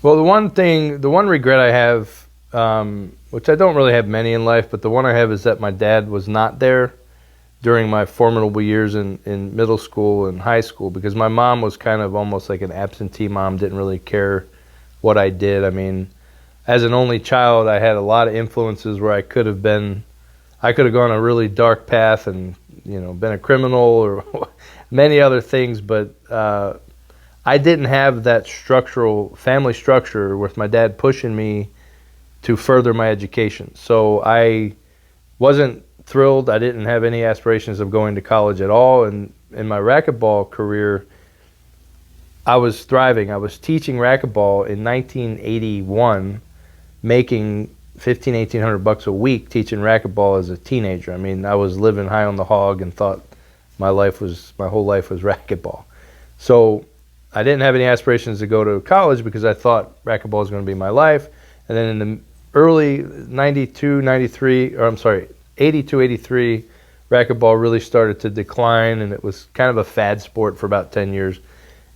Well, the one regret I have, which I don't really have many in life, but the one I have is that my dad was not there during my formidable years in middle school and high school, because my mom was kind of almost like an absentee mom, didn't really care what I did. I mean, as an only child, I had a lot of influences where I could have gone a really dark path and, been a criminal or many other things, but I didn't have that family structure with my dad pushing me to further my education. So I wasn't thrilled. I didn't have any aspirations of going to college at all. And in my racquetball career, I was thriving. I was teaching racquetball in 1981, making $1,800 a week teaching racquetball as a teenager. I mean, I was living high on the hog and thought my whole life was racquetball. So I didn't have any aspirations to go to college because I thought racquetball was going to be my life. And then in the early 82, 83, racquetball really started to decline, and it was kind of a fad sport for about 10 years.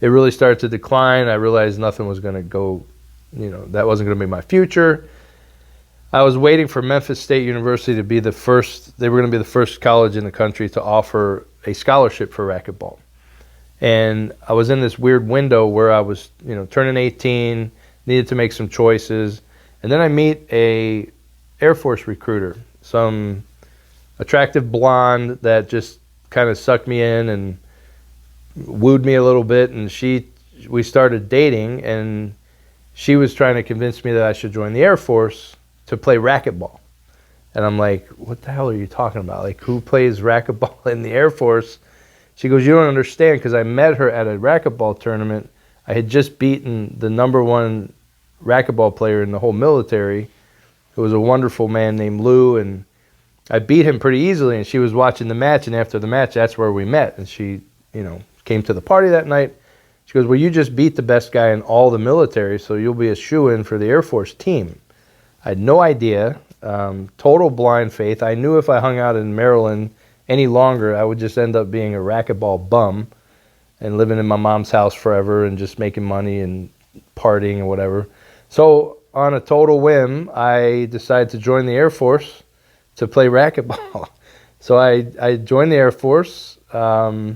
It really started to decline. I realized nothing was going to go, that wasn't going to be my future. I was waiting for Memphis State University to be they were going to be the first college in the country to offer a scholarship for racquetball. And I was in this weird window where I was, turning 18, needed to make some choices. And then I meet a Air Force recruiter, some attractive blonde that just kind of sucked me in and wooed me a little bit. And we started dating, and she was trying to convince me that I should join the Air Force to play racquetball. And I'm like, what the hell are you talking about? Like, who plays racquetball in the Air Force? She goes, you don't understand, because I met her at a racquetball tournament. I had just beaten the #1 racquetball player in the whole military. It was a wonderful man named Lou, and I beat him pretty easily, and she was watching the match, and after the match, that's where we met. And she, came to the party that night. She goes, well, you just beat the best guy in all the military, so you'll be a shoo-in for the Air Force team. I had no idea, total blind faith. I knew if I hung out in Maryland any longer, I would just end up being a racquetball bum and living in my mom's house forever and just making money and partying and whatever. So on a total whim, I decided to join the Air Force to play racquetball. So I joined the Air Force. I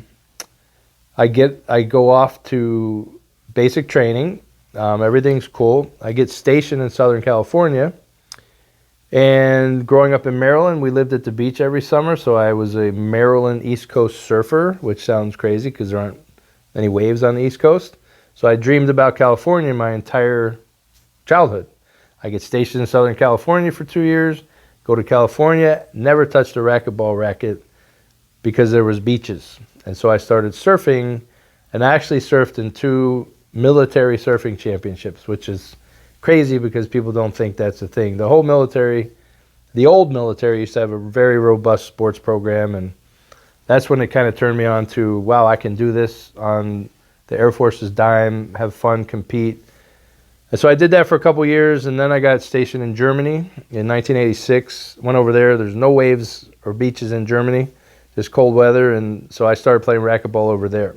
go off to basic training. Everything's cool. I get stationed in Southern California. And growing up in Maryland, we lived at the beach every summer, so I was a Maryland East Coast surfer, which sounds crazy because there aren't any waves on the East Coast. So I dreamed about California my entire childhood. I get stationed in Southern California for 2 years, go to California, never touched a racquetball racket because there was beaches. And so I started surfing, and I actually surfed in 2 military surfing championships, which is crazy because people don't think that's a thing. The old military used to have a very robust sports program, and that's when it kind of turned me on to, wow, I can do this on the Air Force's dime, have fun, compete. And so I did that for a couple years, and then I got stationed in Germany in 1986. Went over there. There's no waves or beaches in Germany, just cold weather, and so I started playing racquetball over there.